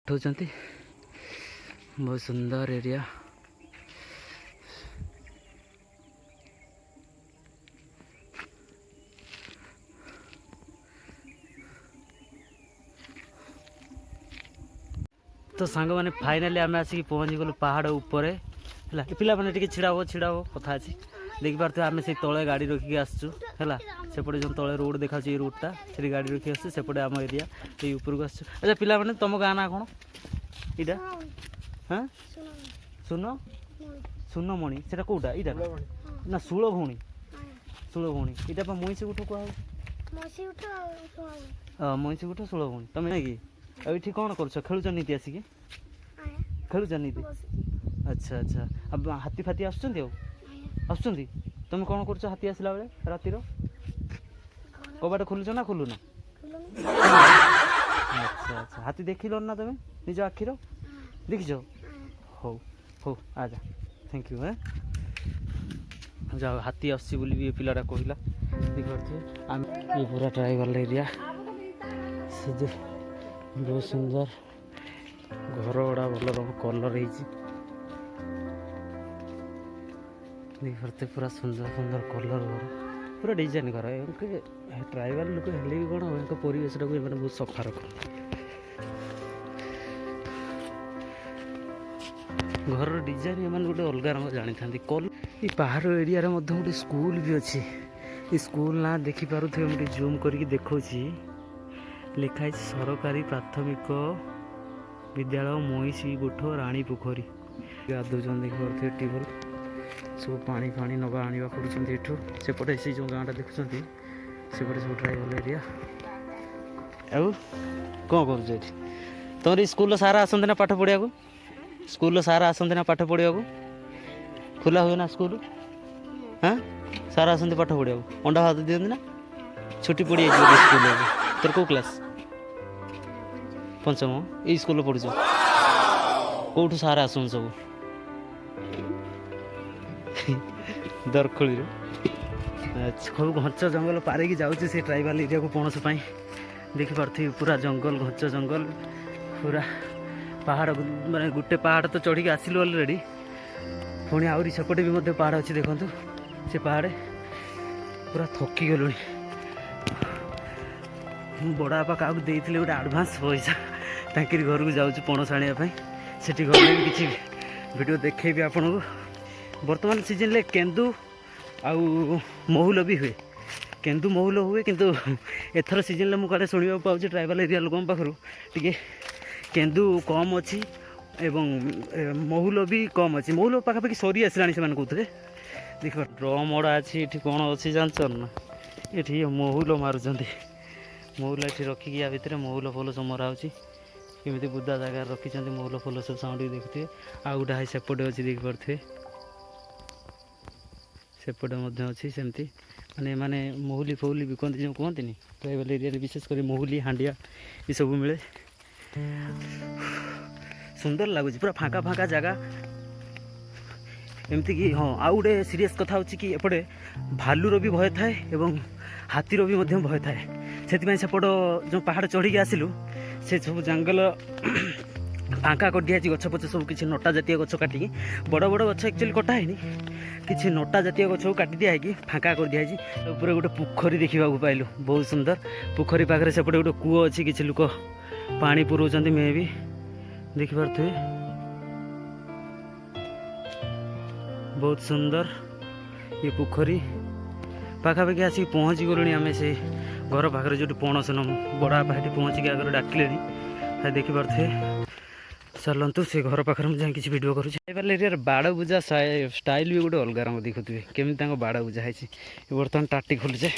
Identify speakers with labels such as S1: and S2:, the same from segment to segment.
S1: उठाउछन्ती बहुत सुंदर एरिया। तो सांग मैंने फाइनाली आम आसिक पहुँची गलु पहाड़ उपरे है पिला मैंने छिड़ा हो कथा अच्छी देखी पार्थ आम से तले गाड़ी रखिक आसचु है सेपटे जो तले रोड देखा रोडटा से गाड़ी रखी आसू सेपटे आम एरिया ये उपरको आसचु। अच्छा पिला मैंने तुम गाँ ना कौन इटा हाँ सुन सुनमणि से कौटा इटा ना षोल भौणी इटा मईसी गुठ कह मईसी गुठ 16 भौणी तुम ना कि ये कौन कर खेलुच नीति आसिक खेलुच नीति। अच्छा अच्छा अब हाथी फाती आसुँच तुम कौन कर हाथी आसला बेले रातिर कबाट खोलुच ना खोलुना? अच्छा अच्छा हाथी देख लो ना तुम निज आखिर देखिछ? हौ हौ आजा थैंक यू। हाँ जाओ हाथी आसी बोली पिलाटा कहला देखिए आम ये पूरा ट्राइबल एरिया से बहुत सुंदर घर गुड़ा भल रंग कलर देखते पूरा सुंदर सुंदर कलर घर पूरा डिजाइन घर ट्राइबल लोक हेल्ले भी कौन परिवेश टाक बहुत सफा रख घर डिजाइन एम गोटे अलग रंग जानी था कल ये पहाड़ एरिया गोटे स्कूल भी अच्छी ये स्कूल ना देखिपे मुझे जूम करके देखा लिखाई सरकारी प्राथमिक विद्यालय मईसी गुठ राणी पोखरी गाधुन देखिए ट्यूबवेल सब पानी फाणी नवा आने पड़ू सेपटे से जो गाँटा देखुं सेपटे सब ट्राइबल एरिया आउ कौन कर तुम स्कूल सारा आसते ना पाठ पढ़िया को स्कूल सारा आसते ना पाठ पढ़िया को खुला हुए ना स्कूल? हाँ सारा आसते पाठ पढ़िया को अंडा भात दिखती ना छुट्टी पड़ी स्कूल तोर कौ क्लास? पंचम ये स्कूल पढ़ुच कौटू सारा आसन सब दरखोली खूब घंच जंगल पारिकी जाऊँगी से ट्राइबल एरिया को पणस देखिपे पूरा जंगल घंच जंगल पूरा पहाड़ माने गोटे पहाड़ तो चढ़ी आसिलु अलरेडी पुणी आहरी सेपटे भी पहाड़ अच्छी देखु से पहाड़े पूरा थकी गलुणी बड़ा बापा क्या देते गोटे आडभांस पैसा तांकि घर को जाऊँ पणस आने से गले किसी वीडियो देखेबी आपन को। बर्तमान सीजन ले केंदू आउ महुल भी हुए केंदू महुल हुए किंतु एथर सीजन ले मुझे शुणा पाऊँ ट्राइबल एरिया लोक पाखु टे केंदू कम अच्छी एवं महुल भी कम अच्छी महुल पाखापाखि सरी आसला से कहते देख ड्रम अड़ा अच्छी ये कौन अच्छी जानचन ना ये महुल मारुंट महुल ये रखिकी या भितर महुल फल सब मरा होती बुदा जगह रखी महुल फल सब साउंड भी देखुए आउ गोटे हाई सेपटे अच्छी देखिपे सेपटे अच्छी सेमती माने माने महुली फौली बिकती जो कहते ट्राइबल एरिया विशेषकर महुली हांडिया ये सब मिले सुंदर लगुच पूरा फाँका फाँका जगह एमती कि हाँ आउ गोटे सीरीयस कथा होची कि एपटे भालुर भी भय थाए एवं हाथीर भी भय थाए से सेपट जो पहाड़ चढ़ी आसिलु से सब जंगल फाँका कर दिया गछ पछ सब किसी नटा जातीय गछ काटिकी बड़ बड़ गछ एक्चुअली कटा है किसी नटा जातीय गछ काटी दिया है फाँका कर दिया ऊपर गोटे पोखरी देखा पाइलु बहुत सुंदर पोखरी पाखे सेपटे गोटे कूओ अच्छी किसी लोक पानी पुरों मे भी देखिपे बहुत सुंदर ये पोखरी पाखापाखि आसिक पहुँची गलुणी आम से घर पाखे जो पणस न बड़ा पाखे पहुँचिक आगे डाकिले देखिपे चलतु से घर पाखे मुझे किसी वीडियो करुँच ट्राइबल एरिया बाड़ बुझा स्टाइल भी गोटे अलग रंग देखुए केमी बाड़ बुझा है बर्तमान टाटी खोलुचे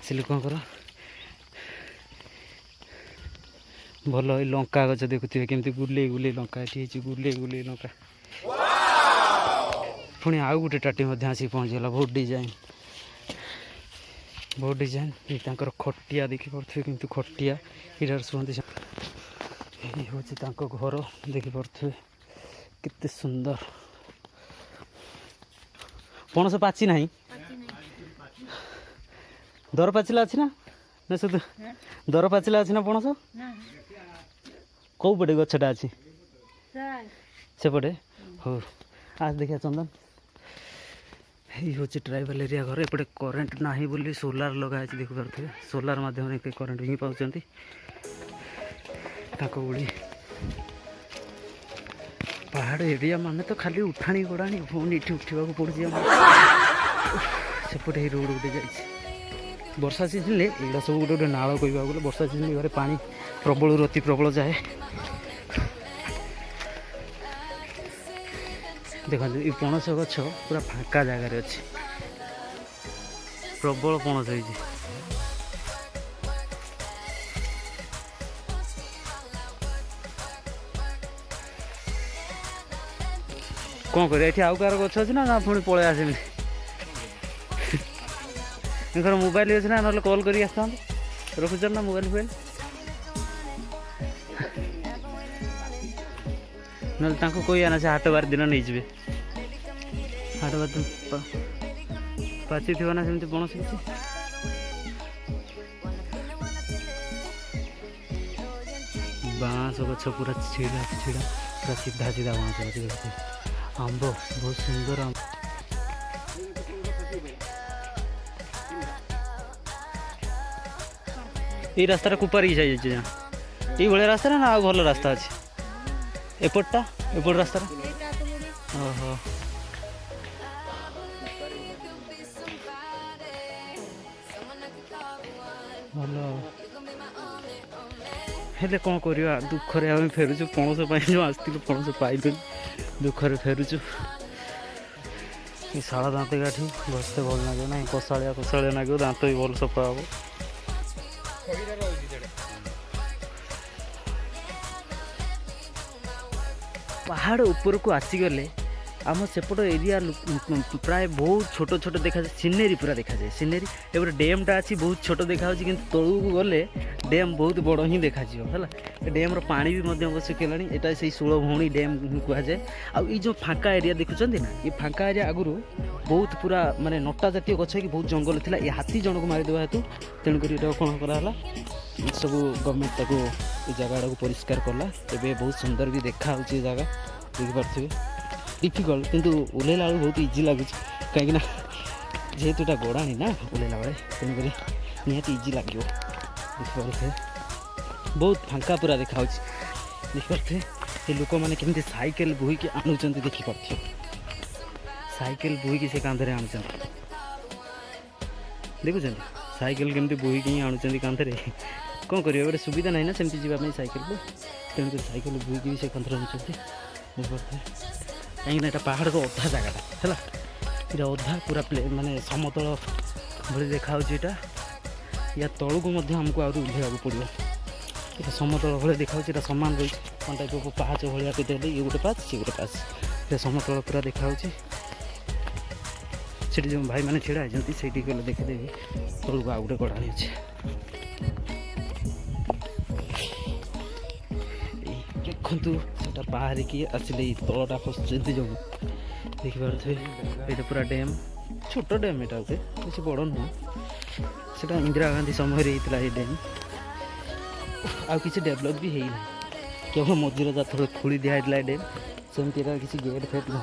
S1: से लोकर भल लंका गच देखुए केमती गुले गुले लंका ये गुले गुले लंका पुणी आउ गोटे टाटी आसिक पहुँचीगला बहुत डिजाइन ये खटिया देखिपे कि खटिया इधर शुंती ये हूँ घर देखिपे केते सुंदर पणस पाची ना दर पाचिला अच्छी ना शुद्ध दर पाचिला अच्छी ना पणस कौ पटे गछटा अच्छी सेपटे हो आज देखिए चंदन ये हूँ ट्राइबल एरिया घर एपटे करेन्ट ना बोली सोलार लगाई देखिपे सोलार मध्यम करेन्ट ही पाँच बुढ़ी पहाड़ एरिया माने तो खाली उठाणी गड़ाणी पुणी ये उठा पड़े सेपटे रोड गोटे जा वर्षा सीजन यहाँ सब गोटे गोटे नाल कह गले वर्षा सीजन घरे पा प्रबल अति प्रबल जाए देखो ये पणस गछ पूरा फाँका जगार अच्छे प्रबल पणस हो कौन कर आउ कार गच अच्छे ना पुणी पलि आसमी इनकर मोबाइल अच्छे ना ना कल कर रखुच ना मोबाइल फोबाइल ना कोई आना से हाट बार दिन नहीं जाए हाट बार दिन पाची थी ना सेमती पणस किसी बाँस गछ पूरा छिड़ा छिड़ा पूरा सीधा सीधा बाँस गछ आंब बहुत सुंदर आंब ये रास्ता कुपारी जाए ये भाया रास्ता ना आ भल रास्ता अच्छे एपटा एपट रास्ता ओहो भल हेले कौन करवा दुखरे आम फेरुचु पणस जो आसलु पणस पाइल दुखरे फेरुचु शाला दाँत काठी बसते भल लगे ना कषाया कषाया लगे दाँत भी भल सफा हम पहाड़ ऊपर को आसीगले आम सेपट एरिया प्राय बहुत छोट छोट देखा जाए सीनेरी पूरा देखा जाए सीनेरी एपटे डैमटा अच्छी बहुत छोट देखा कि तलू को गले डैम बहुत बड़ ही देखा है डैम पानी भी सुखिला यहाँ से 16 भौणी डैम कहुए आई जो फाँका एरिया देखुं ना ये फाँका एरिया आगु बहुत पूरा माने नटा जातीय गछ कि बहुत जंगल था ये हाथी जनक मारिदेवा हेतु तेणुक कौन कराला सब गवर्नमेंट ताको जगह परिष्कार कला एवं बहुत सुंदर भी देखा जगह देखिपे डिफिकल्ट किंतु ओल्ला बेलू बहुत इजी लगुच कहीं जेहेतु यहाँ गड़ाणी ना ओल्ला बेले तेणुक निहाती इजी लगे देखिपे बहुत फाँका पूरा देखा देखिपे ये लोक मैंने केमती साइकेल बोईकी आणुंच देखिपे साइकेल बोईकी से कांधे आणुच देखुं साइकेल केमती बोईकी आणुच कांधे कौन कर गोटे सुविधा ना सेमती जावाई साइकेल तेणुक साइकेल बोईकी से कांधे आणुच देखिपे कहीं पहाड़ को अधा जगटा है ये अधा पूरा प्ले माने समतल भाई देखा यहाँ या तलू को आमको आहरी उल्लेखा पड़ो ये समतल भाई देखा यहाँ सामान रही कौन टाइप पाहाच भाया ये गोटे पाच ये गोटे पाच ये समतल पूरा देखा जो भाई मैंने छिड़ा होती से गले देखीदेवी तलू को आउ गोटे गड़ाणी अच्छे देखु से बाहरिकी आसिले तलटा खसुँच जो देखिपे ये पूरा डैम छोट डैम यहाँ गोटे किसी बड़ नुह से इंदिरा गांधी समय होता है डैम आ कि डेभलप भी होना केवल मझीर थोड़ा खोली दिखाई डैम सेमती किसी गेट फेट ना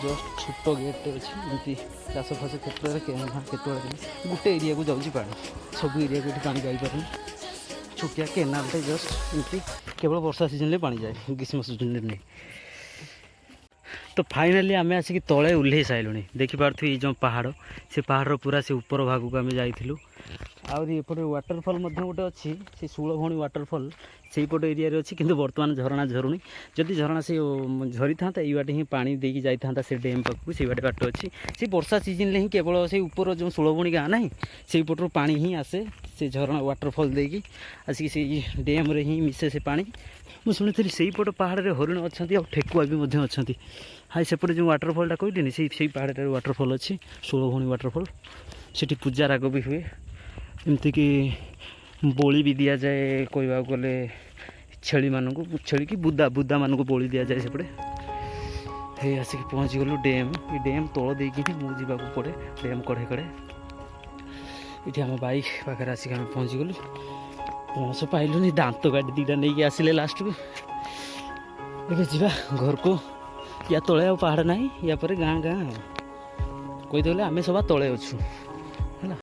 S1: जस्ट छोट गेट अच्छी चाष फास क्षेत्र में गोटे एरिया को जाऊँगी पा सब एरिया को पा जापारे छोटिया केनालटे जस्ट एमती केवल वर्षा सीजन में पानी जाए ग्रीष्म सीजन में नहीं तो फाइनाली आम आसिक तले ओह्ल सारूँ देखिपे ये जो पहाड़ से पहाड़ पूरा से ऊपर भाग को आम जाइलु आउटे वाटरफल गोटे अच्छी से 16 भौणी वाटरफल से पट एरिया अच्छी किंतु बर्तमान झरणा झरुणी जदि झरणा से झरी था ये बाटे ही पानी देकी जाता से डैम पाखक से बाटे बाट अच्छी से वर्षा सीजन ही केवल से ऊपर जो 16 भौणी गाँ ना से पटर पानी ही आसे से झरणा वाटरफल देकी आसिक से डैम रे ही मिसे से पानी मुझे शुणी से पट पहाड़ में हरिण अच्छा और ठेकुआ भी अच्छा हाई सेपटे जो वाटरफलटा कहली से पहाड़ वाटरफल अच्छी 16 भौणी वाटरफल से पूजा राग भी हुए एमती कि बोली भी दि जाए कहवा गले छेली मानू छेली कि बुदा बुदा मानू बोली दि जाए सेपटे हे आसिक पहुँची गलु डैम ये डैम तल देकी मुझे जावाक पड़े डैम कड़े कड़े ये आम बाइक पाखे आसिक आम पहुँची गलु ପଣସ ପାଇଲୁନି ଦାନ୍ତ କାଟି ଦୁଇଟା ନେଇକି ଆସିଲେ ଲାଷ୍ଟକୁ। ଏବେ ଯିବା ଘରକୁ। ୟା ତଳେ ଆଉ ପାହାଡ଼ ନାହିଁ, ୟା ପରେ ଗାଁ ଗାଁ ଆଉ କହିଦେଲେ ଆମେ ସବା ତଳେ ଅଛୁ।